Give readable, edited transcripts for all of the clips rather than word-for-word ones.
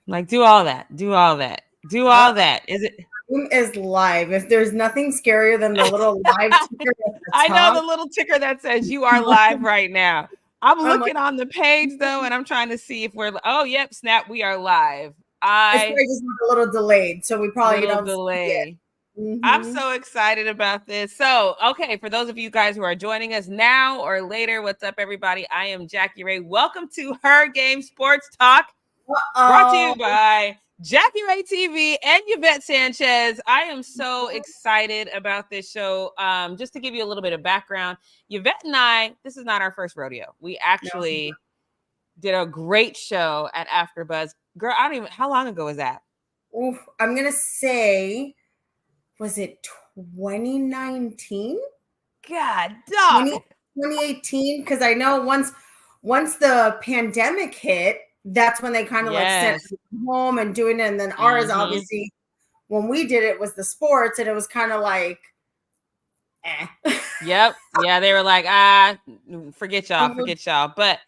Like, do all that. Do all that. Do all that. Is it? Is live. If there's nothing scarier than the little live ticker at the I know top. the little ticker that says you are live right now. I'm I'm like, looking on the page though, and I'm trying to see if we're. Oh, yep, snap, we are live. it's probably just a little delayed, so we probably Little don't see it. delay. I'm Mm-hmm. so excited about this. So, okay, for those of you guys who are joining us now or later, what's up, everybody? I am Jackie Ray. Welcome to Her Game Sports Talk, brought to you by Jackie Ray TV and Yvette Sanchez. I am so excited about this show. Just to give you a little bit of background, Yvette and I, this is not our first rodeo. We actually did a great show at AfterBuzz. Girl, I don't even, how long ago was that? Oof, I'm going to say, was it 2019? God, dog. 2018? Because I know once the pandemic hit, that's when they kind of like sent home and doing it. And then ours, obviously, when we did it was the sports, and it was kind of like, Yep. Yeah, they were like, forget y'all. But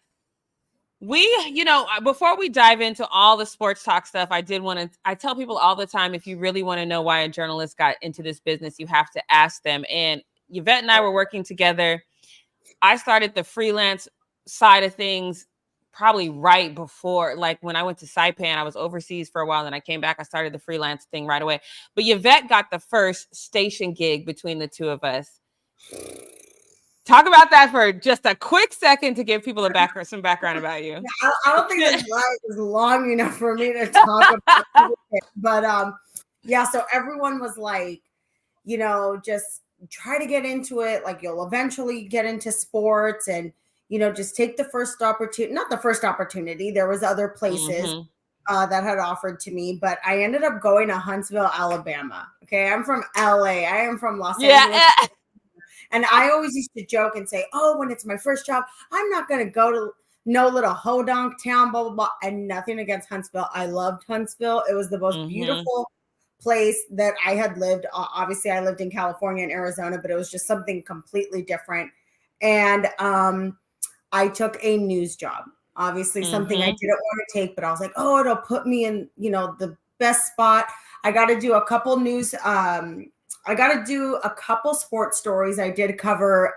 we, before we dive into all the sports talk stuff, I tell people all the time, if you really want to know why a journalist got into this business, you have to ask them. And Yvette and I were working together. I started the freelance side of things probably right before, like when I went to Saipan, I was overseas for a while, and I came back, I started the freelance thing right away. But Yvette got the first station gig between the two of us. Talk about that for just a quick second to give people some background about you. I don't think this live is long enough for me to talk about it. But yeah, so everyone was like, just try to get into it. Like, you'll eventually get into sports, and just take the first opportunity. Not the first opportunity. There was other places that had offered to me, but I ended up going to Huntsville, Alabama. Okay, I'm from LA. I am from Los Angeles. And I always used to joke and say, oh, when it's my first job, I'm not going to go to no little hodonk town, blah, blah, blah. And nothing against Huntsville. I loved Huntsville. It was the most beautiful place that I had lived. Obviously, I lived in California and Arizona, but it was just something completely different. And I took a news job. Obviously, something I didn't want to take, but I was like, oh, it'll put me in, the best spot. I got to do a couple news I got to do a couple sports stories. I did cover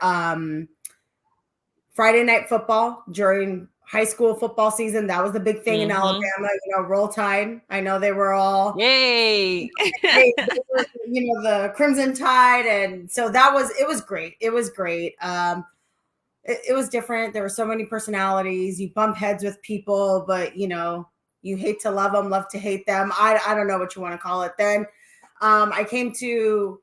Friday night football during high school football season. That was the big thing in Alabama, Roll Tide. I know they were all, yay, they were, the Crimson Tide. And so it was great. It was great. It was different. There were so many personalities. You bump heads with people, but, you hate to love them, love to hate them. I don't know what you want to call it. Then I came to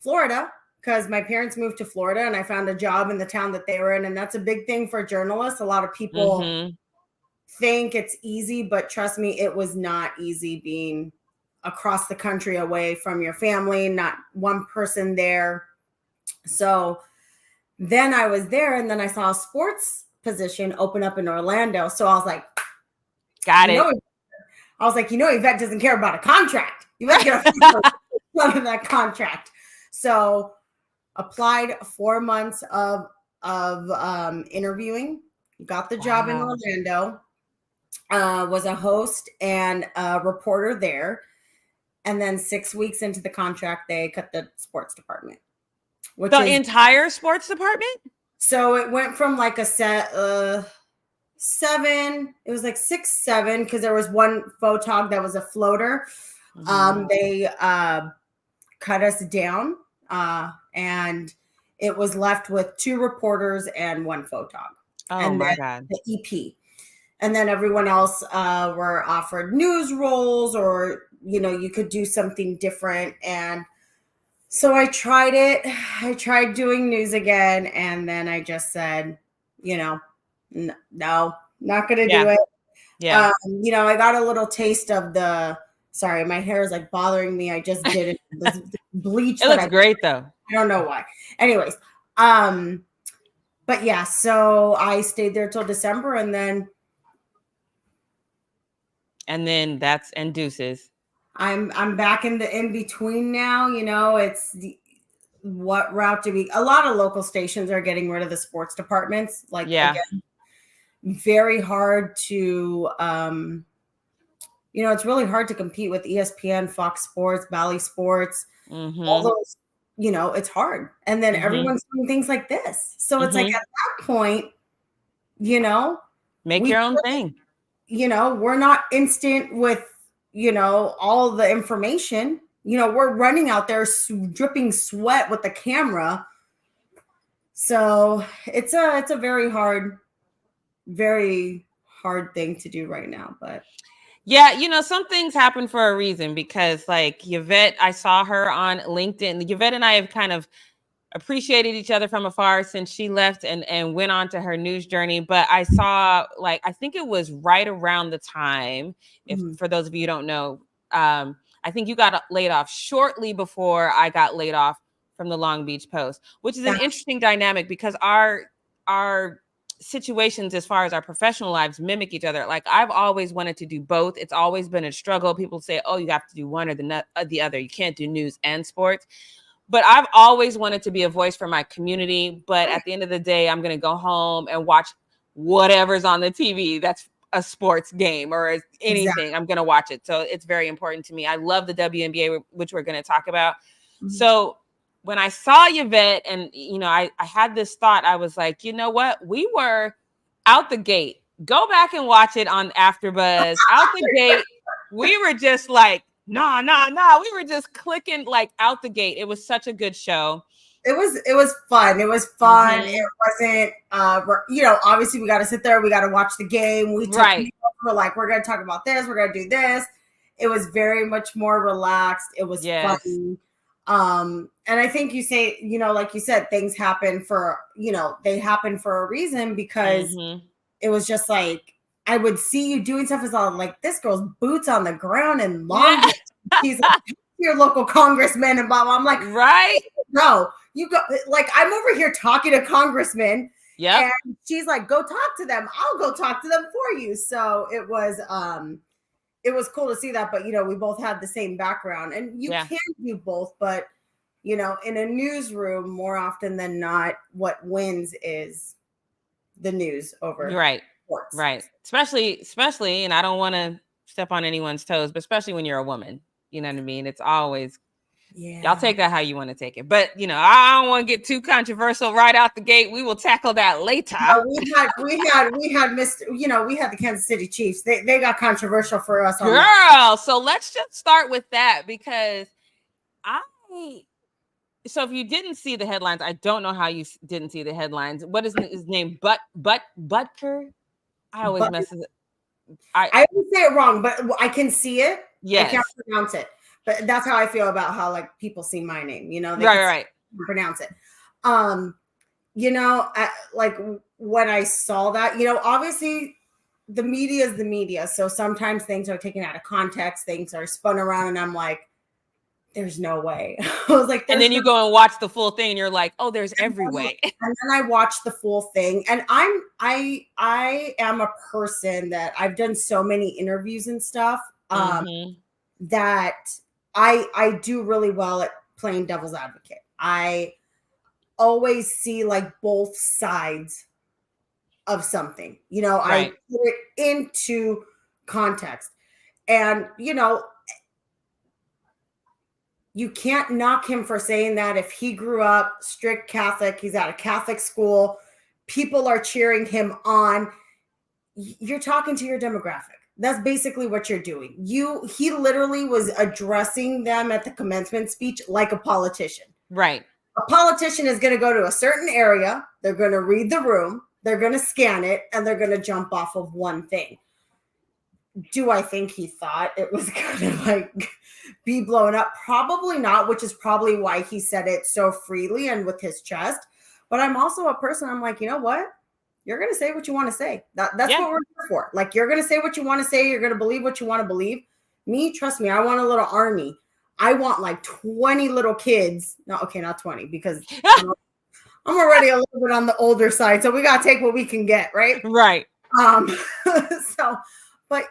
Florida because my parents moved to Florida, and I found a job in the town that they were in. And that's a big thing for journalists. A lot of people think it's easy, but trust me, it was not easy being across the country away from your family, not one person there. So then I was there, and then I saw a sports position open up in Orlando. So I was like, got it. I was like, Yvette doesn't care about a contract. Yvette get out of that contract. So applied 4 months of interviewing, got the job in Orlando, was a host and a reporter there. And then 6 weeks into the contract, they cut the sports department. Entire sports department? So it went from like a seven, it was like 6, 7, because there was one photog that was a floater. They cut us down, and it was left with 2 reporters and 1 photog. And my God. The EP. And then everyone else were offered news roles, or, you could do something different. And so I tried it. I tried doing news again. And then I just said, no, not going to do it. Yeah. I got a little taste of sorry, my hair is like bothering me. I just did it. This bleach. It looks great though. I don't know why. Anyways. But yeah, so I stayed there till December, and then that's and deuces. I'm back in the in between now. It's what route do we? A lot of local stations are getting rid of the sports departments. Like, again, very hard to it's really hard to compete with ESPN, Fox Sports, Bally Sports, all those, it's hard. And then everyone's doing things like this. So it's like at that point, make your own thing. We're not instant with, all the information. We're running out there dripping sweat with the camera. So it's a very hard thing to do right now. But yeah, some things happen for a reason, because like Yvette, I saw her on LinkedIn. Yvette and I have kind of appreciated each other from afar since she left and went on to her news journey. But I saw, like, I think it was right around the time, if for those of you who don't know, I think you got laid off shortly before I got laid off from the Long Beach Post, which is an interesting dynamic, because our situations as far as our professional lives mimic each other. Like, I've always wanted to do both. It's always been a struggle. People say, oh, you have to do one or the other. You can't do news and sports. But I've always wanted to be a voice for my community. But at the end of the day, I'm going to go home and watch whatever's on the TV that's a sports game or anything. Exactly. I'm going to watch it. So it's very important to me. I love the WNBA, which we're going to talk about. So when I saw Yvette and, I had this thought, I was like, you know what? We were out the gate. Go back and watch it on AfterBuzz. Out the gate, we were just like, nah. We were just clicking like out the gate. It was such a good show. It was fun. It was fun. It wasn't, obviously we got to sit there. We got to watch the game. We're like, we're going to talk about this. We're going to do this. It was very much more relaxed. It was fun. And I think you say, like you said, things happen for, they happen for a reason, because it was just like, I would see you doing stuff as all like, this girl's boots on the ground and long. She's like, your local congressman and blah, blah. I'm like, right. No, you go, like, I'm over here talking to congressmen. Yeah. And she's like, go talk to them. I'll go talk to them for you. So it was cool to see that. But, we both had the same background, and you can do both. But, in a newsroom, more often than not, what wins is the news over sports. Right. Especially, and I don't want to step on anyone's toes, but especially when you're a woman, you know what I mean? It's always, y'all take that how you want to take it. But, I don't want to get too controversial right out the gate. We will tackle that later. We had we had the Kansas City Chiefs. They got controversial for us. Girl, so let's just start with that, because so if you didn't see the headlines, I don't know how you didn't see the headlines. What is his name? Butker? I always mess it up. I always say it wrong, but I can see it. Yes. I can't pronounce it. But that's how I feel about how, like, people see my name, they right. pronounce it. Like, when I saw that, obviously the media is the media. So sometimes things are taken out of context, things are spun around, and I'm like, there's no way. I was like, and then you go and watch the full thing and you're like, oh, there's every way. And then I watched the full thing, and I am a person that I've done so many interviews and stuff, that I do really well at playing devil's advocate. I always see like both sides of something, I put it into context, and, you can't knock him for saying that. If he grew up strict Catholic, he's at a Catholic school, people are cheering him on. You're talking to your demographic. That's basically what you're doing. He literally was addressing them at the commencement speech like a politician. Right. A politician is going to go to a certain area. They're going to read the room. They're going to scan it, and they're going to jump off of one thing. Do I think he thought it was going to like be blown up? Probably not, which is probably why he said it so freely and with his chest. But I'm also a person, I'm like, you know what? You're going to say what you want to say. That's what we're here for. Like, you're going to say what you want to say. You're going to believe what you want to believe. Me, trust me, I want a little army. I want like 20 little kids. No, okay, not 20, because I'm already a little bit on the older side. So we got to take what we can get, right? Right. But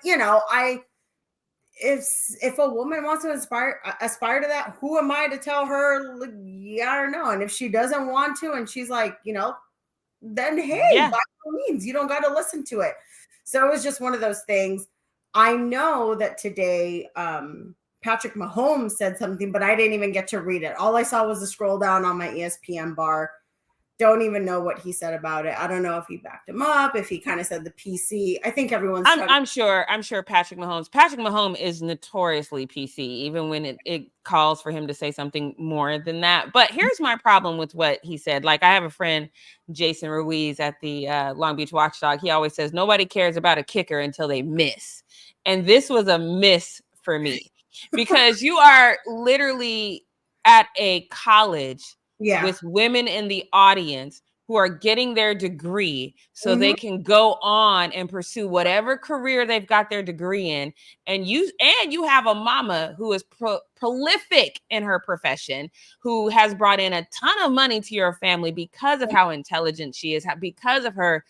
if a woman wants to aspire to that, who am I to tell her? Yeah, I don't know. And if she doesn't want to, and she's like, then hey, by all means, you don't got to listen to it. So it was just one of those things. I know that today, Patrick Mahomes said something, but I didn't even get to read it. All I saw was a scroll down on my ESPN bar. Don't even know what he said about it. I don't know if he backed him up, if he kind of said the PC. I think everyone's. I'm sure Patrick Mahomes is notoriously PC, even when it calls for him to say something more than that. But here's my problem with what he said. Like, I have a friend, Jason Ruiz at the Long Beach Watchdog. He always says nobody cares about a kicker until they miss, and this was a miss for me because you are literally at a college with women in the audience who are getting their degree so they can go on and pursue whatever career they've got their degree in. And you have a mama who is prolific in her profession, who has brought in a ton of money to your family because of how intelligent she is, because of her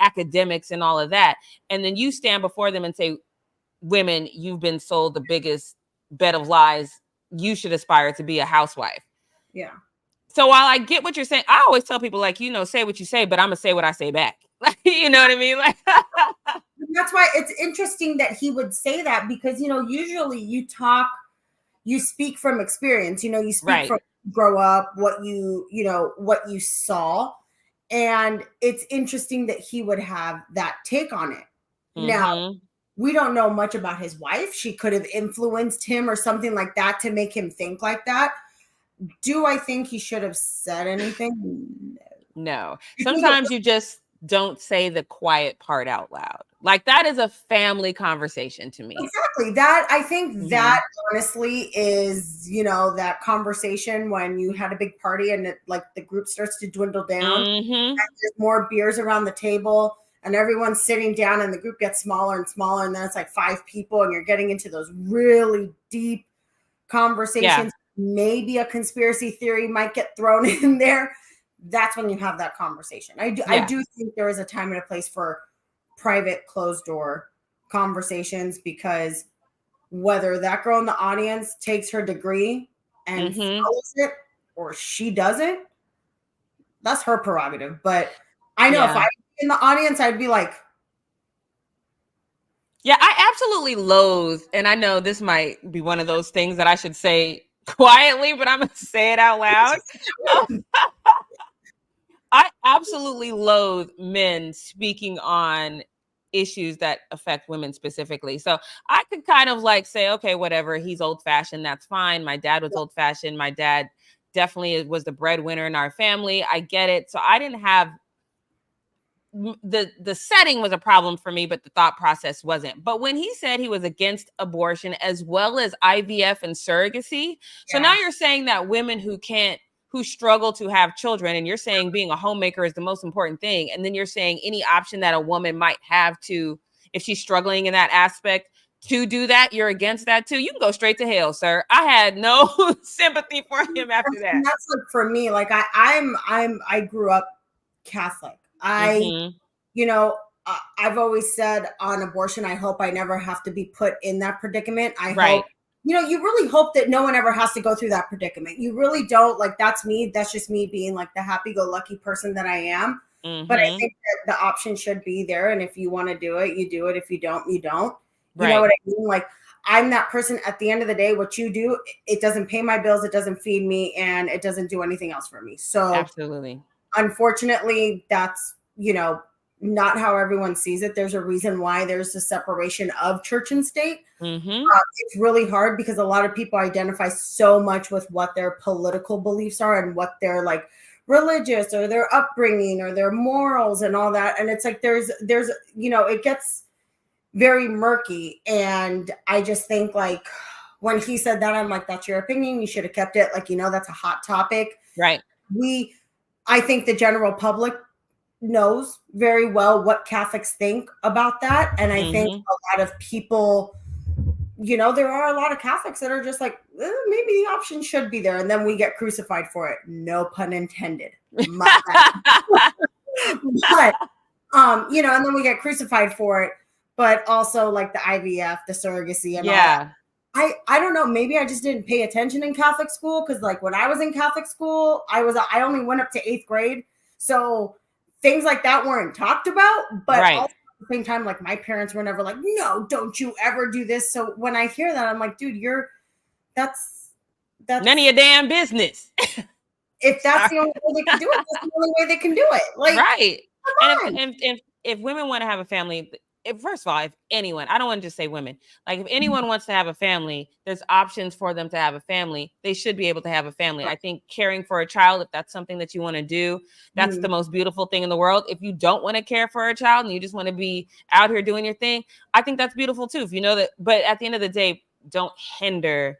academics and all of that. And then you stand before them and say, women, you've been sold the biggest bed of lies. You should aspire to be a housewife. Yeah. So while I get what you're saying, I always tell people, like, say what you say, but I'm going to say what I say back. You know what I mean? Like, that's why it's interesting that he would say that, because, usually you speak from experience, you speak from grow up, what what you saw. And it's interesting that he would have that take on it. Now, we don't know much about his wife. She could have influenced him or something like that to make him think like that. Do I think he should have said anything? No. Sometimes you just don't say the quiet part out loud. Like, that is a family conversation to me. Exactly. I think that honestly is, that conversation when you had a big party and the group starts to dwindle down and there's more beers around the table and everyone's sitting down and the group gets smaller and smaller. And then it's like 5 people and you're getting into those really deep conversations. Yeah. Maybe a conspiracy theory might get thrown in there. That's when you have that conversation. I do think there is a time and a place for private, closed door conversations, because whether that girl in the audience takes her degree and follows it or she doesn't, that's her prerogative. But I know if I was in the audience, I'd be like, yeah, I absolutely loathe, and I know this might be one of those things that I should say quietly, but I'm going to say it out loud. I absolutely loathe men speaking on issues that affect women specifically. So I could kind of like say, okay, whatever, he's old fashioned. That's fine. My dad was old fashioned. My dad definitely was the breadwinner in our family. I get it. So I didn't have the setting was a problem for me, but the thought process wasn't. But when he said he was against abortion as well as IVF and surrogacy, so now you're saying that women who struggle to have children, and you're saying being a homemaker is the most important thing, and then you're saying any option that a woman might have to, if she's struggling in that aspect, to do that, you're against that too. You can go straight to hell, sir. I had no sympathy for him after that. And that's like, for me, like I grew up Catholic. I've always said on abortion, I hope I never have to be put in that predicament. I hope, you really hope that no one ever has to go through that predicament. You really don't. Like, that's me. That's just me being like the happy-go-lucky person that I am. But I think that the option should be there. And if you want to do it, you do it. If you don't, you don't. You know what I mean? Like, I'm that person. At the end of the day, what you do, it doesn't pay my bills. It doesn't feed me, and it doesn't do anything else for me. So absolutely. Unfortunately, that's, not how everyone sees it. There's a reason why there's a separation of church and state. It's really hard because a lot of people identify so much with what their political beliefs are and what their like religious or their upbringing or their morals and all that. And it's like, there's, it gets very murky. And I just think, like, when he said that, I'm like, that's your opinion. You should have kept it. Like, that's a hot topic. Right. I think the general public knows very well what Catholics think about that. And I think a lot of people, there are a lot of Catholics that are just like, maybe the option should be there. And then we get crucified for it. No pun intended. But, and then we get crucified for it. But also like the IVF, the surrogacy, and all that. I don't know. Maybe I just didn't pay attention in Catholic school. Cause like when I was in Catholic school, I only went up to 8th grade. So things like that weren't talked about, but also the same time, like my parents were never like, no, don't you ever do this. So when I hear that, I'm like, dude, that's none of your damn business. If that's the only way they can do it, that's the only way they can do it. Like, right. Come And if women want to have a family, first of all, if anyone, I don't want to just say women, like if anyone wants to have a family, there's options for them to have a family. They should be able to have a family. I think caring for a child, if that's something that you want to do, that's the most beautiful thing in the world. If you don't want to care for a child and you just want to be out here doing your thing, I think that's beautiful too. If you know that, but at the end of the day, don't hinder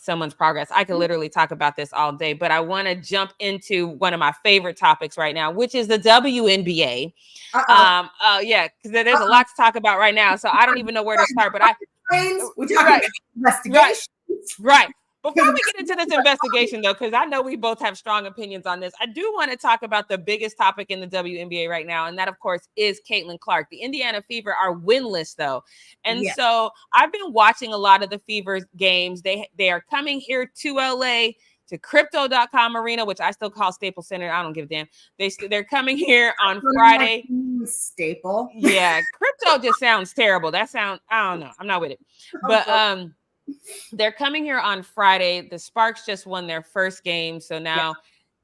someone's progress. I could literally talk about this all day, but I want to jump into one of my favorite topics right now, which is the WNBA. Yeah, because there's a lot to talk about right now, so I don't even know where to start. But we talk about investigation, right. Before we get into this investigation, though, because I know we both have strong opinions on this, I do want to talk about the biggest topic in the WNBA right now, and that, of course, is Caitlin Clark. The Indiana Fever are winless, though, and so I've been watching a lot of the Fever's games. They are coming here to LA, to Crypto.com Arena, which I still call Staples Center. I don't give a damn. They're coming here on Friday. Staple. Yeah, Crypto just sounds terrible. I don't know. I'm not with it. But they're coming here on Friday. The Sparks just won their first game, so now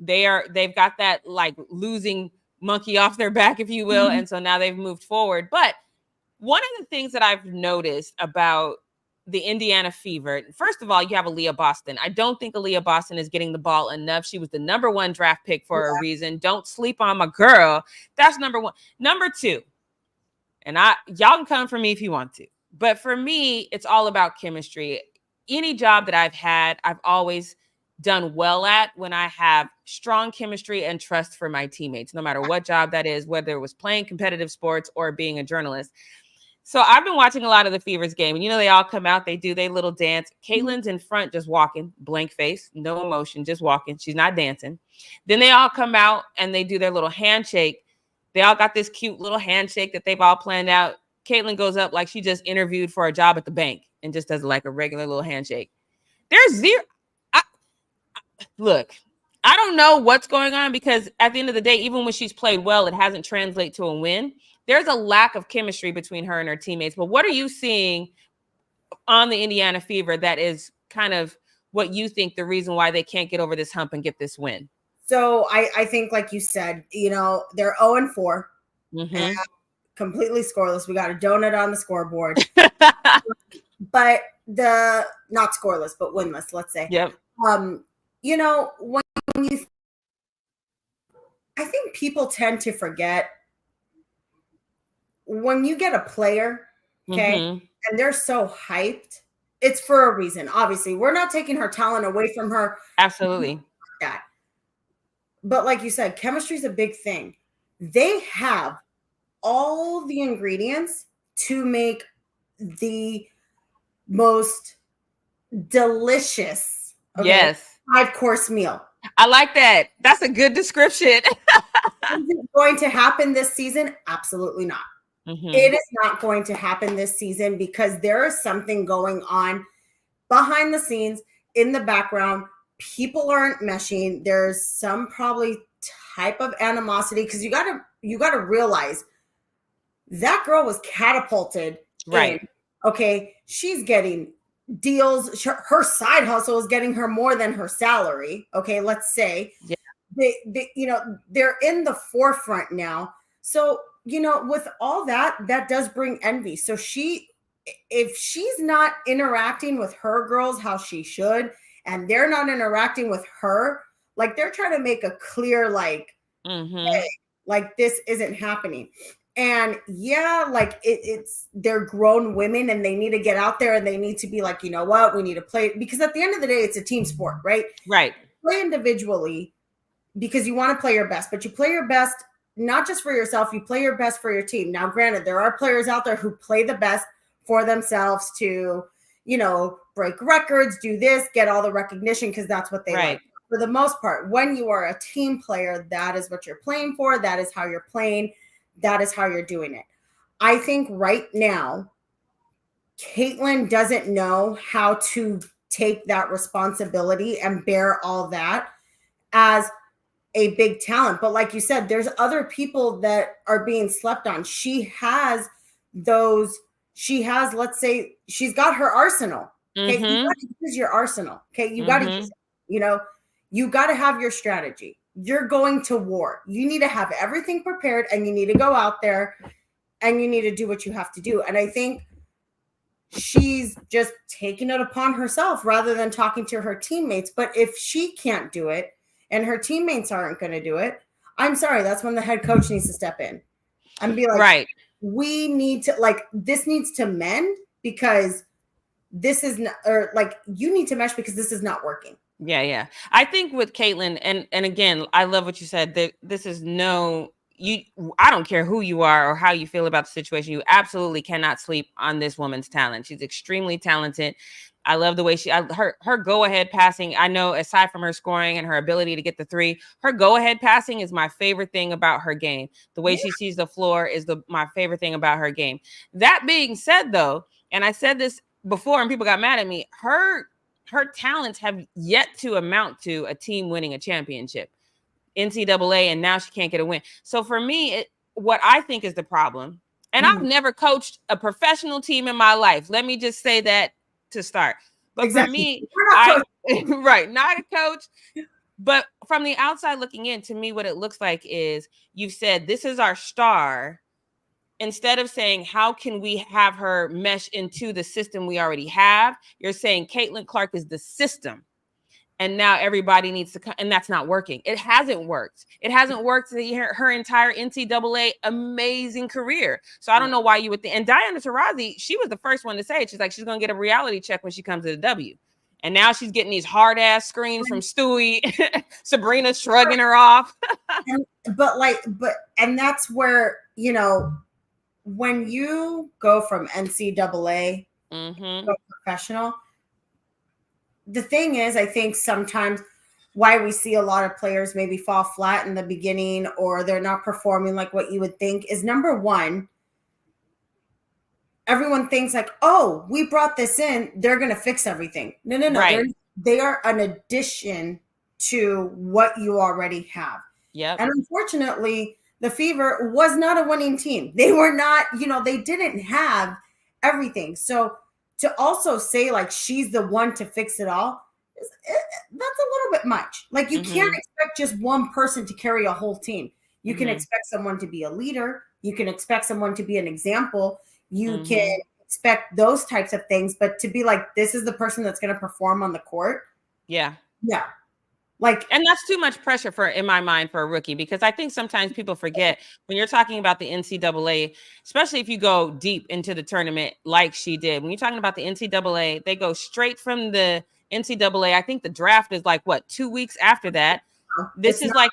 they've got that like losing monkey off their back, if you will, and so now they've moved forward. But one of the things that I've noticed about the Indiana Fever, first of all, you have Aaliyah Boston. I don't think Aaliyah Boston is getting the ball enough. She was the number 1 draft pick for a reason. Don't sleep on my girl. That's number 1. Number 2, and y'all can come for me if you want to, but for me, it's all about chemistry. Any job that I've had, I've always done well at when I have strong chemistry and trust for my teammates, no matter what job that is, whether it was playing competitive sports or being a journalist. So I've been watching a lot of the Fever's game, and they all come out, they do their little dance. Caitlin's in front just walking, blank face, no emotion, just walking. She's not dancing. Then they all come out and they do their little handshake. They all got this cute little handshake that they've all planned out. Caitlin goes up like she just interviewed for a job at the bank and just does like a regular little handshake. There's zero. Look, I don't know what's going on, because at the end of the day, even when she's played well, it hasn't translated to a win. There's a lack of chemistry between her and her teammates. But what are you seeing on the Indiana Fever that is kind of what you think the reason why they can't get over this hump and get this win? So I think, like you said, they're 0-4, and completely scoreless. We got a donut on the scoreboard, but not scoreless, but winless, let's say. Yep. When I think people tend to forget when you get a player, okay, and they're so hyped, it's for a reason. Obviously, we're not taking her talent away from her. Absolutely. That. But like you said, chemistry is a big thing. They have all the ingredients to make the most delicious 5-course meal. I like that. That's a good description. Is it going to happen this season? Absolutely not. It is not going to happen this season because there is something going on behind the scenes, in the background. People aren't meshing. There's some probably type of animosity, because you gotta realize that girl was catapulted. Right. Okay. She's getting deals. Her side hustle is getting her more than her salary. Okay. Let's say they're in the forefront now. So, with all that does bring envy. So if she's not interacting with her girls how she should, and they're not interacting with her, like they're trying to make a clear, like, hey, like this isn't happening. And they're grown women and they need to get out there and they need to be like, you know what, we need to play, because at the end of the day, it's a team sport, right? Right. Play individually because you want to play your best, but you play your best, not just for yourself, you play your best for your team. Now, granted, there are players out there who play the best for themselves to, break records, do this, get all the recognition because that's what they like. For the most part, when you are a team player, that is what you're playing for. That is how you're playing. That is how you're doing it. I think right now, Caitlin doesn't know how to take that responsibility and bear all that as a big talent. But like you said, there's other people that are being slept on. She has, let's say, she's got her arsenal. Okay. You got to use your arsenal. Okay. You got to use it. You got to have your strategy. You're going to war. You need to have everything prepared, and you need to go out there and you need to do what you have to do. And I think she's just taking it upon herself rather than talking to her teammates. But if she can't do it and her teammates aren't going to do it, I'm sorry, that's when the head coach needs to step in and be like, right, we need to, like, this needs to mend, because this is not, or like, you need to mesh because this is not working. Yeah. I think with Caitlin, and again, I love what you said, that this is I don't care who you are or how you feel about the situation. You absolutely cannot sleep on this woman's talent. She's extremely talented. I love the way her go-ahead passing. I know, aside from her scoring and her ability to get the three, her go-ahead passing is my favorite thing about her game. The way she sees the floor is my favorite thing about her game. That being said, though, and I said this before and people got mad at me, her talents have yet to amount to a team winning a championship, NCAA, and now she can't get a win. So for me, what I think is the problem, and I've never coached a professional team in my life. Let me just say that to start. But for me, not a coach. But from the outside looking in, to me, what it looks like is you've said, this is our star. Instead of saying, how can we have her mesh into the system we already have? You're saying Caitlin Clark is the system. And now everybody needs to come, and that's not working. It hasn't worked. It hasn't worked her entire NCAA amazing career. So I don't know why you would think. And Diana Taurasi, she was the first one to say it. She's like, she's going to get a reality check when she comes to the W. And now she's getting these hard ass screens from Stewie. Sabrina shrugging her off. And that's where, when you go from NCAA to professional, the thing is, I think sometimes why we see a lot of players maybe fall flat in the beginning, or they're not performing like what you would think, is number one, everyone thinks like, oh, we brought this in, they're going to fix everything. No. Right. They are an addition to what you already have. Yeah. And unfortunately, the Fever was not a winning team. They were not, they didn't have everything. So to also say like she's the one to fix it all, that's a little bit much. Like, you can't expect just one person to carry a whole team. You can expect someone to be a leader. You can expect someone to be an example. You can expect those types of things, but to be like, this is the person that's going to perform on the court. Yeah. And that's too much pressure in my mind for a rookie, because I think sometimes people forget when you're talking about the NCAA, especially if you go deep into the tournament like she did. When you're talking about the NCAA, they go straight from the NCAA. I think the draft is like 2 weeks after that. This is like,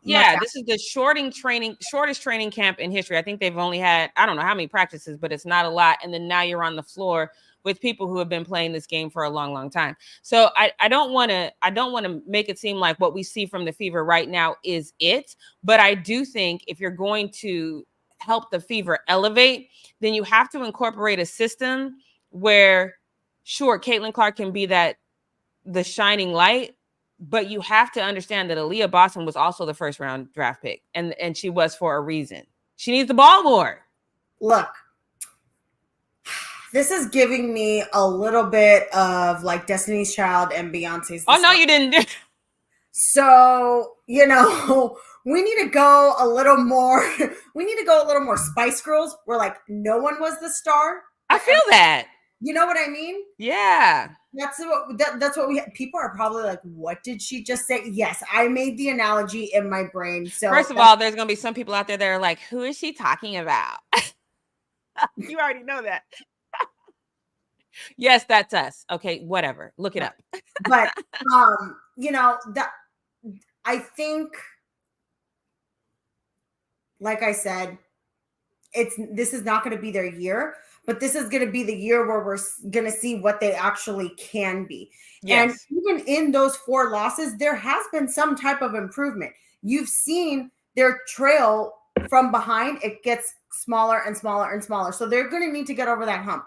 this is the shortest training camp in history. I think they've only had, I don't know how many practices, but it's not a lot. And then now you're on the floor with people who have been playing this game for a long, long time. So I don't want to make it seem like what we see from the Fever right now is it. But I do think if you're going to help the Fever elevate, then you have to incorporate a system where, sure, Caitlin Clark can be the shining light, but you have to understand that Aaliyah Boston was also the first round draft pick, and she was for a reason. She needs the ball more. Look, this is giving me a little bit of like Destiny's Child and Beyonce's. Oh, no, you didn't. So, we need to go a little more. We need to go a little more Spice Girls, where like no one was the star. I feel that. You know what I mean? Yeah. That's what we have. People are probably like, what did she just say? Yes, I made the analogy in my brain. So first of all, there's going to be some people out there that are like, who is she talking about? You already know that. Yes, that's us. Okay, whatever. Look it up. But that I think, like I said, this is not going to be their year, but this is going to be the year where we're going to see what they actually can be. Yes. And even in those 4 losses, there has been some type of improvement. You've seen their trail from behind. It gets smaller and smaller and smaller. So they're going to need to get over that hump.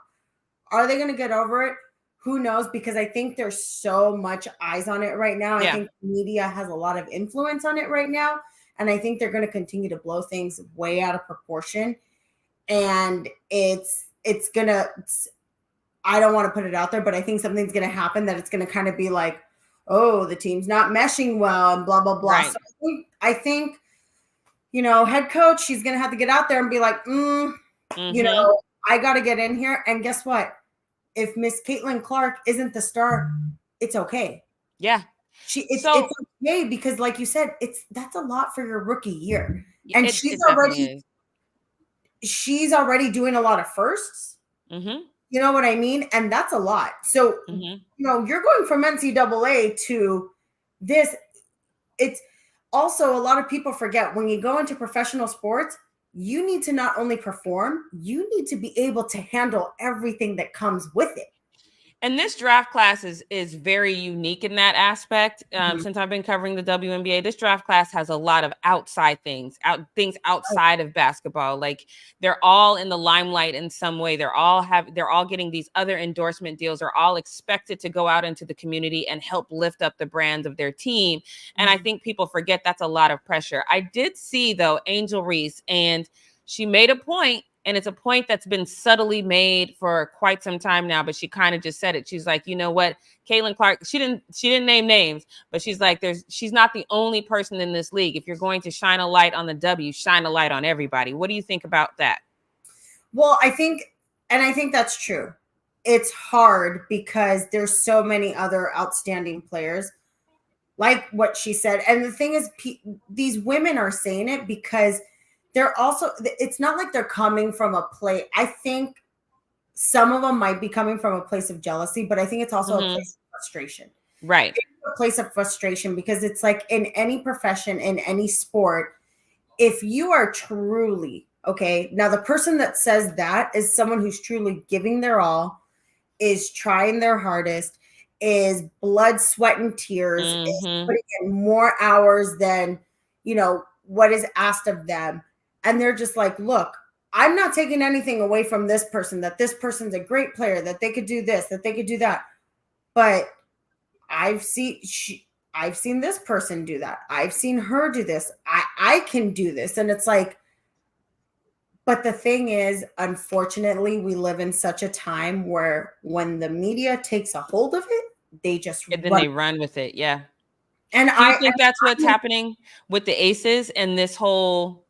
Are they going to get over it? who knows? Because I think there's so much eyes on it right now. I think media has a lot of influence on it right now. And I think they're going to continue to blow things way out of proportion. And it's going to, I don't want to put it out there, but I think something's going to happen that it's going to kind of be like, oh, the team's not meshing well and blah, blah, blah. Right. So I think, head coach, she's going to have to get out there and be like, I got to get in here. And guess what? If Miss Caitlin Clark isn't the star, it's okay. Yeah. It's okay because, like you said, that's a lot for your rookie year. And she's already doing a lot of firsts. Mm-hmm. You know what I mean? And that's a lot. So, you're going from NCAA to this. It's also, a lot of people forget when you go into professional sports, you need to not only perform, you need to be able to handle everything that comes with it. And this draft class is very unique in that aspect. Since I've been covering the WNBA, this draft class has a lot of outside things outside of basketball. Like, they're all in the limelight in some way. They're all getting these other endorsement deals. They're all expected to go out into the community and help lift up the brands of their team. And I think people forget that's a lot of pressure. I did see, though, Angel Reese, and she made a point. And it's a point that's been subtly made for quite some time now, but she kind of just said it. She's like, you know what, Caitlin Clark, she didn't name names, but she's like, she's not the only person in this league. If you're going to shine a light on the W, shine a light on everybody. What do you think about that? Well, I think that's true. It's hard because there's so many other outstanding players, like what she said. And the thing is, these women are saying it because they're also, it's not like they're coming from a place. I think some of them might be coming from a place of jealousy, but I think it's also a place of frustration. Right. It's a place of frustration because it's like in any profession, in any sport, if you are truly, okay, now the person that says that is someone who's truly giving their all, is trying their hardest, is blood, sweat, and tears, is putting in more hours than, what is asked of them. And they're just like, look, I'm not taking anything away from this person, that this person's a great player, that they could do this, that they could do that. But I've seen this person do that. I've seen her do this. I can do this. And it's like, but the thing is, unfortunately, we live in such a time where when the media takes a hold of it, they just run with it. Yeah. And do you think that's what's happening with the Aces and this whole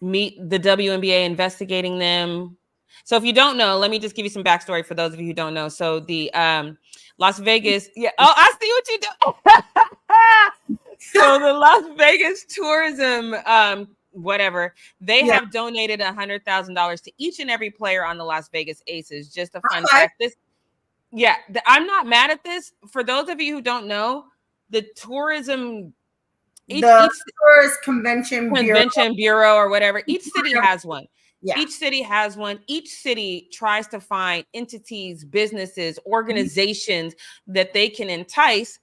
meet the WNBA investigating them? So if you don't know, let me just give you some backstory for those of you who don't know. So the Las Vegas, I see what you do. So the Las Vegas tourism, whatever, they have donated $100,000 to each and every player on the Las Vegas Aces. Just a fun fact. I'm not mad at this. For those of you who don't know, the tourism. Tourist Convention Bureau or whatever. Each city has one. Yeah. Each city has one. Each city tries to find entities, businesses, organizations that they can entice,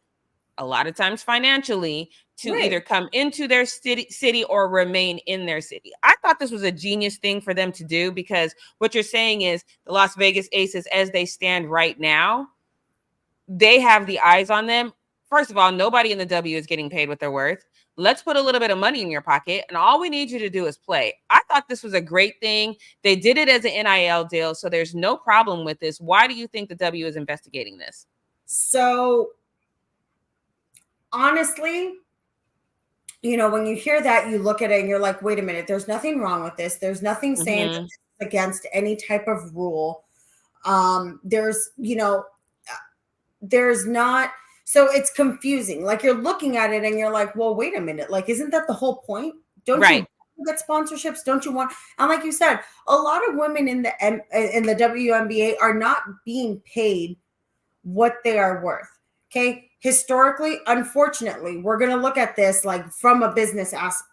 a lot of times financially, to either come into their city or remain in their city. I thought this was a genius thing for them to do, because what you're saying is the Las Vegas Aces, as they stand right now, they have the eyes on them. First of all, nobody in the W is getting paid what they're worth. Let's put a little bit of money in your pocket, and all we need you to do is play. I thought this was a great thing. They did it as an NIL deal, so there's no problem with this. Why do you think the W is investigating this? So, honestly, when you hear that, you look at it and you're like, wait a minute, there's nothing wrong with this. There's nothing saying that this is against any type of rule. There's not. So it's confusing. Like, you're looking at it and you're like, well, wait a minute. Like, isn't that the whole point? Don't you get sponsorships? Don't you want? And like you said, a lot of women in the WNBA are not being paid what they are worth. Okay. Historically, unfortunately, we're going to look at this like from a business aspect.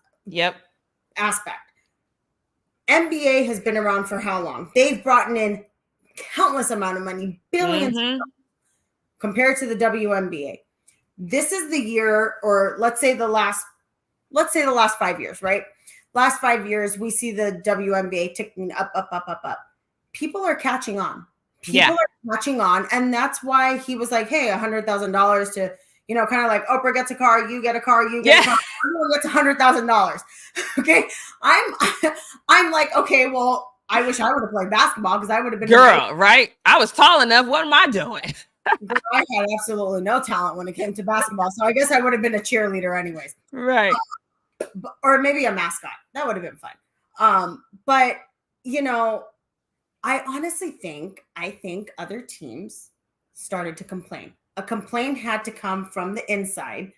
NBA has been around for how long? They've brought in countless amount of money, billions of dollars, compared to the WNBA. This is the year, or let's say the last 5 years, right? Last 5 years, we see the WNBA ticking up. People are catching on. People are catching on. And that's why he was like, hey, $100,000 to, you know, kind of like Oprah gets a car, you get a car, you get a car. Everyone gets $100,000. Okay. I'm like, okay, well, I wish I would have played basketball because I would have been girl, right? I was tall enough. What am I doing? I had absolutely no talent when it came to basketball. So I guess I would have been a cheerleader anyways. Right. Or maybe a mascot. That would have been fun. But you know, I honestly think other teams started to complain. A complaint had to come from the inside,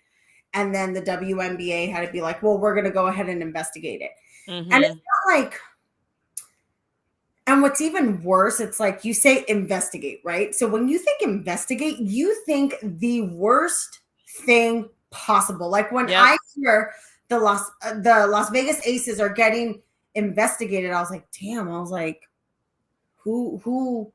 and then the WNBA had to be like, well, we're going to go ahead and investigate it. And it's not like, and what's even worse, it's like you say investigate, right? So when you think investigate, you think the worst thing possible. Like when I hear the Las Vegas Aces are getting investigated, I was like, damn, I was like, who,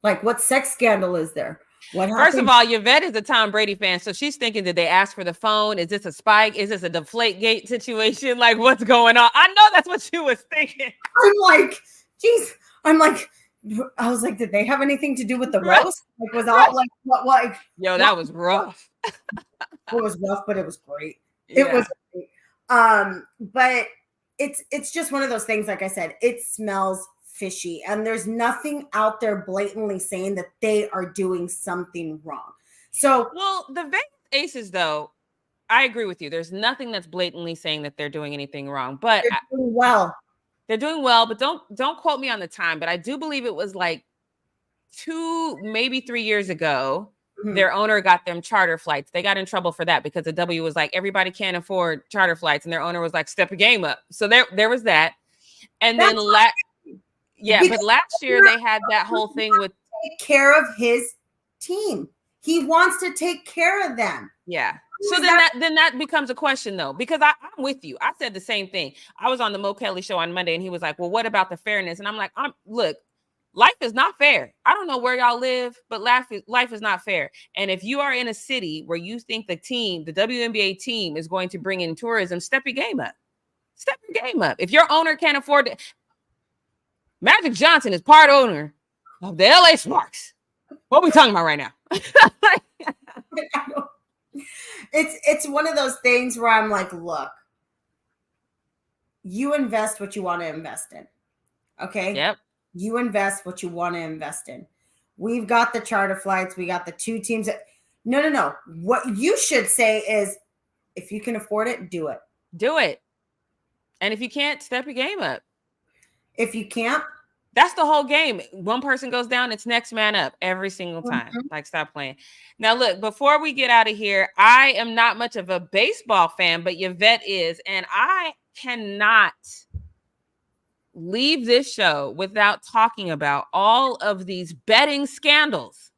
like, what sex scandal is there? What happened? First of all, Yvette is a Tom Brady fan, so she's thinking, did they ask for the phone? Is this a spike? Is this a deflate gate situation? Like, what's going on? I know that's what she was thinking. I'm like, geez, I was like, did they have anything to do with the roast? Like, was all like, what? Yo, that was rough. It was rough, but it was great. It was great. But it's just one of those things, like I said, it smells fishy, and there's nothing out there blatantly saying that they are doing something wrong. So, well, the Vegas Aces, though, I agree with you. There's nothing that's blatantly saying that they're doing anything wrong, but they're doing well. They're doing well, but don't quote me on the time, but I do believe it was like 2, maybe 3 years ago. Their owner got them charter flights. They got in trouble for that because the W was like, everybody can't afford charter flights, and their owner was like, step your game up. So there was that. And then but last year they had that whole thing with take care of his team. He wants to take care of them. Yeah. So then that becomes a question, though, because I'm with you. I said the same thing. I was on the Mo Kelly show on Monday, and he was like, well, what about the fairness? And I'm like, look, life is not fair. I don't know where y'all live, but life is not fair. And if you are in a city where you think the WNBA team is going to bring in tourism, step your game up. Step your game up. If your owner can't afford it, Magic Johnson is part owner of the LA Sparks. What are we talking about right now? It's one of those things where I'm like, look, you invest what you want to invest in. Okay. Yep. You invest what you want to invest in. We've got the charter flights. We got the 2 teams. No. What you should say is, if you can afford it, do it. Do it. And if you can't, step your game up. If you can't, that's the whole game. One person goes down, it's next man up every single time. Like, stop playing. Now, look, before we get out of here, I am not much of a baseball fan, but Yvette is. And I cannot leave this show without talking about all of these betting scandals.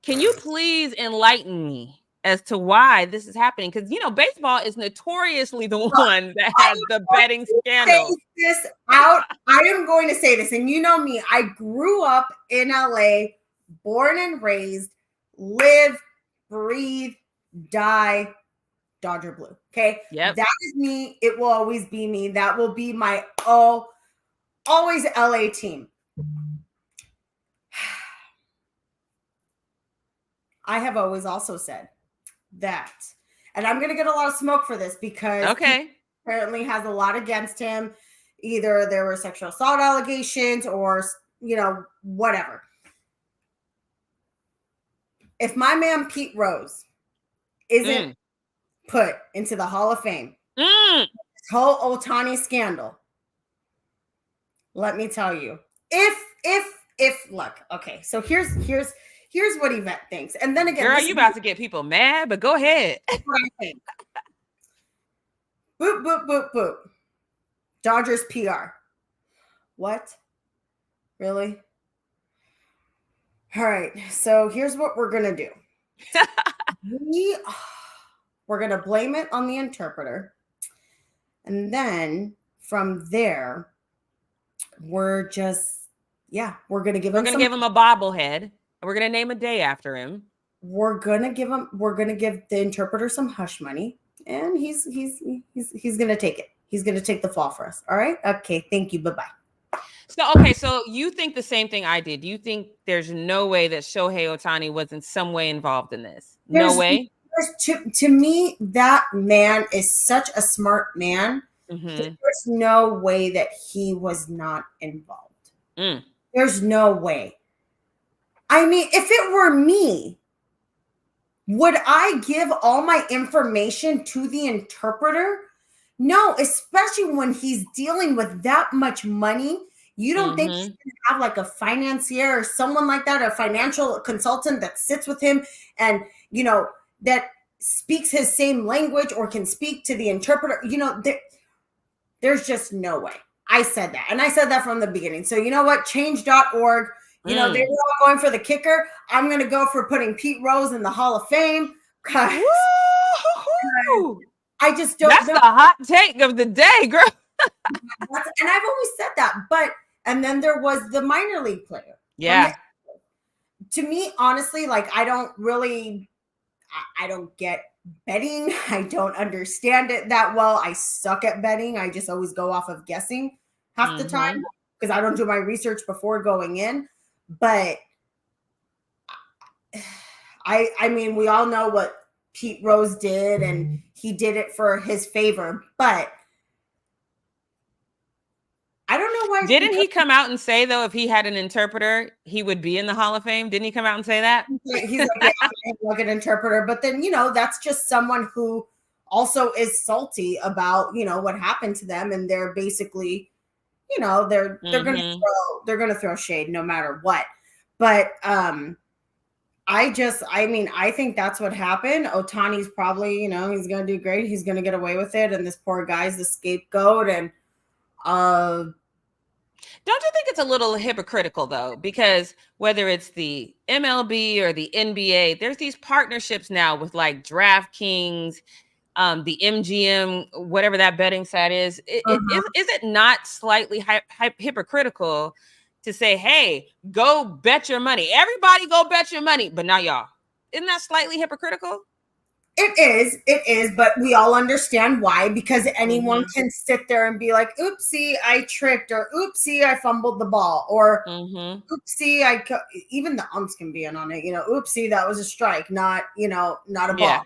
Can you please enlighten me as to why this is happening? Because, you know, baseball is notoriously the one that has the betting scandals. This out. I am going to say this, and you know me, I grew up in LA, born and raised, live, breathe, die, Dodger blue. Okay. Yep. That is me. It will always be me. That will be my always LA team. I have always also said that, and I'm going to get a lot of smoke for this because he apparently has a lot against him. Either there were sexual assault allegations or, you know, whatever. If my man Pete Rose isn't put into the Hall of Fame, this whole Ohtani scandal, let me tell you, if look, okay, so here's what Yvette thinks. And then again, girl, you about to get people mad, but go ahead. What I think. Boop, boop, boop, boop. Dodgers PR. What? Really? All right. So here's what we're going to do. We're going to blame it on the interpreter. And then from there, we're going to give him a bobblehead. We're going to name a day after him. We're going to give the interpreter some hush money, and he's going to take it. He's going to take the fall for us. All right. Okay. Thank you. Bye-bye. So you think the same thing I did. You think there's no way that Shohei Ohtani was in some way involved in this? No way? To me, that man is such a smart man. Mm-hmm. There's no way that he was not involved. Mm. There's no way. I mean, if it were me, would I give all my information to the interpreter? No, especially when he's dealing with that much money. You don't think he's going to have like a financier or someone like that, a financial consultant that sits with him and, you know, that speaks his same language or can speak to the interpreter? You know, there's just no way. I said that. And I said that from the beginning. So you know what? Change.org. You know, they were all going for the kicker. I'm going to go for putting Pete Rose in the Hall of Fame. I just don't That's know. the hot take of the day, girl. And I've always said that. And then there was the minor league player. Yeah. To me, honestly, like, I don't get betting. I don't understand it that well. I suck at betting. I just always go off of guessing half the time because I don't do my research before going in. But I mean, we all know what Pete Rose did, and he did it for his favor. But I don't know why. Didn't he come out and say, though, if he had an interpreter, he would be in the Hall of Fame? Didn't he come out and say that? He's like an interpreter. But then, you know, that's just someone who also is salty about, you know, what happened to them. And they're basically, you know, they're gonna throw shade no matter what. But I think that's what happened. Ohtani's probably, you know, he's gonna do great. He's gonna get away with it. And this poor guy's the scapegoat. And don't you think it's a little hypocritical, though? Because whether it's the MLB or the NBA, there's these partnerships now with like DraftKings, the MGM, whatever that betting site is. Is it not slightly hypocritical to say, hey, go bet your money? Everybody go bet your money, but not y'all. Isn't that slightly hypocritical? It is, but we all understand why, because anyone can sit there and be like, oopsie, I tricked, or oopsie, I fumbled the ball, or oopsie, even the umps can be in on it, you know, oopsie, that was a strike, not a ball.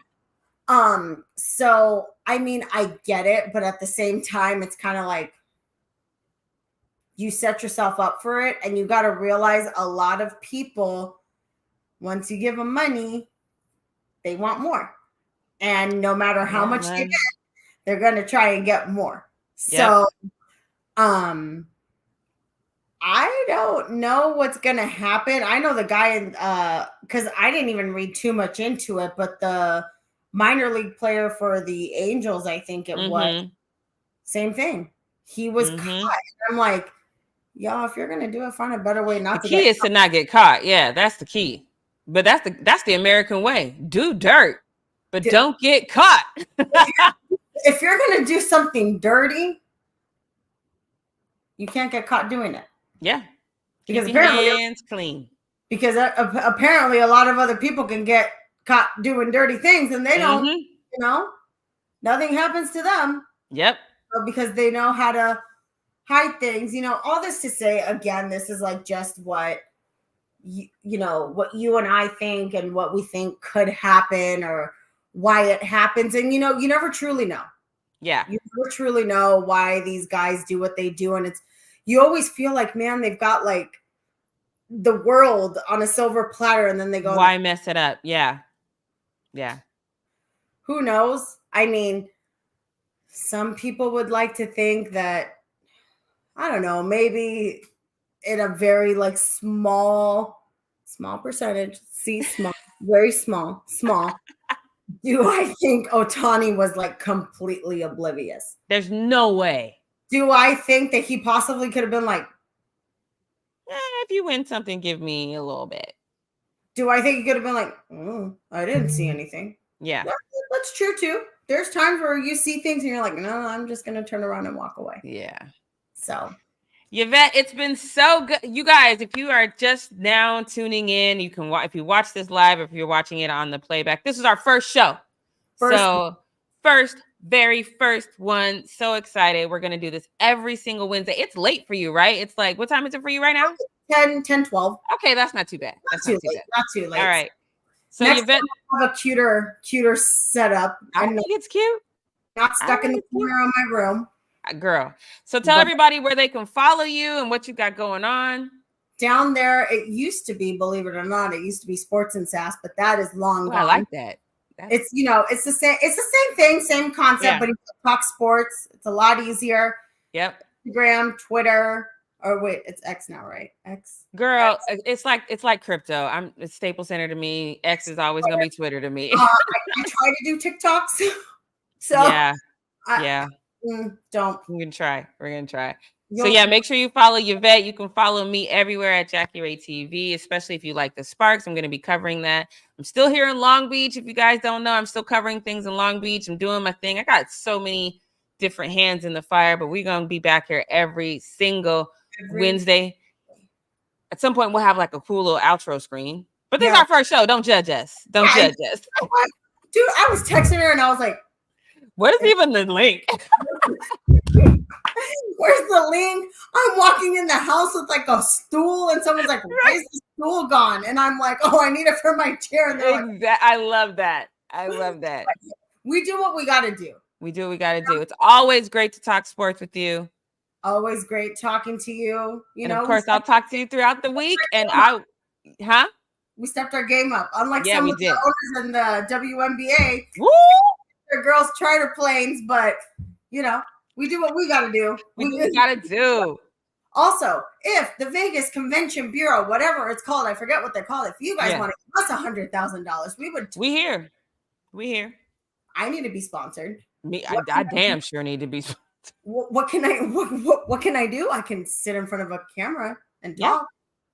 Yeah. So, I mean, I get it, but at the same time, it's kind of like you set yourself up for it, and you got to realize a lot of people, once you give them money, they want more. And no matter how much they get, they're going to try and get more. So, I don't know what's going to happen. I know the guy, because I didn't even read too much into it, but the minor league player for the Angels, I think it was, same thing. He was caught. And I'm like, y'all, if you're going to do it, find a better way not to get caught. The key is to not get caught. Yeah, that's the key. But that's the American way. Do dirt. But don't get caught. If you're going to do something dirty, you can't get caught doing it. Yeah. Because keep your hands clean. Because apparently a lot of other people can get caught doing dirty things and they don't, you know, nothing happens to them. Yep. Because they know how to hide things. You know, all this to say, again, this is like just what, you know, what you and I think and what we think could happen or why it happens. And, you know, you never truly know. Yeah. You never truly know why these guys do what they do. And you always feel like, man, they've got like the world on a silver platter and then they go, why mess it up? Yeah. Yeah. Who knows? I mean, some people would like to think that, I don't know, maybe in a very like small percentage, very small. Do I think Ohtani was like completely oblivious? There's no way. Do I think that he possibly could have been like, if you win something, give me a little bit. Do I think he could have been like, oh, I didn't see anything? Yeah. That's true too. There's times where you see things and you're like, no, I'm just going to turn around and walk away. Yeah. So. Yvette, it's been so good. You guys, if you are just now tuning in, you can if you watch this live, if you're watching it on the playback, this is our first show. First very first one. So excited. We're going to do this every single Wednesday. It's late for you, right? It's like, what time is it for you right now? 10, 12. Okay, that's not too bad. That's not too late. bad. Not too late. All right. So next Yvette, time I'll have a cuter setup. I think it's cute. Not stuck in the corner of my room. Girl. So tell everybody where they can follow you and what you got going on. Down there, it used to be, believe it or not, it used to be Sports and Sass, but that is long gone. I like that. It's it's the same thing, same concept, but if you talk sports, it's a lot easier. Yep. Instagram, Twitter, or wait, it's X now, right? X. Girl, X. It's like crypto. It's Staples Center to me. X is always gonna be Twitter to me. I try to do TikToks. So yeah. Don't. We're gonna try. So yeah, make sure you follow Yvette. You can follow me everywhere at Jackie Ray TV, especially if you like the Sparks. I'm going to be covering that. I'm still here in Long Beach. If you guys don't know, I'm still covering things in Long Beach. I'm doing my thing. I got so many different hands in the fire, but we're going to be back here every single Wednesday. At some point, we'll have like a cool little outro screen. But this is our first show. Don't judge us. Don't judge us. Dude, I was texting her and I was like, where's even the link? Where's the link? I'm walking in the house with like a stool and someone's like, why is the stool gone? And I'm like, oh, I need it for my chair. And they're like, I love that. I love that. We do what we got to do. We do what we got to do. It's always great to talk sports with you. Always great talking to you. You know, of course, I'll talk to you throughout the week. And we stepped our game up. Unlike some of the owners in the WNBA, woo! Their girls charter planes, but you know, we do what we got to do. We got to do. Also, if the Vegas Convention Bureau, whatever it's called, I forget what they call it. If you guys want to give us $100,000, we would. We here. I need to be sponsored. I damn sure need to be. What can I do? I can sit in front of a camera and talk.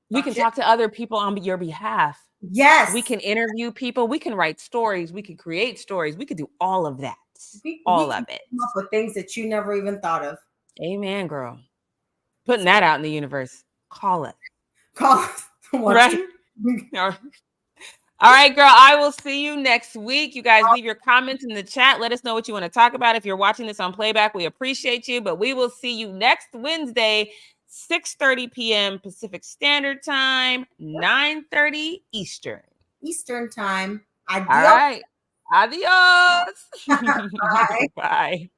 We can talk to other people on your behalf. Yes. We can interview people. We can write stories. We can create stories. We could do all of that. All of it. Come up with things that you never even thought of. Amen, girl. Putting that out in the universe. Call it. Right? All right, girl. I will see you next week. You guys leave your comments in the chat. Let us know what you want to talk about. If you're watching this on playback, we appreciate you. But we will see you next Wednesday, 6:30 p.m. Pacific Standard Time, 9:30 Eastern time. All right. Adios. Bye. Bye.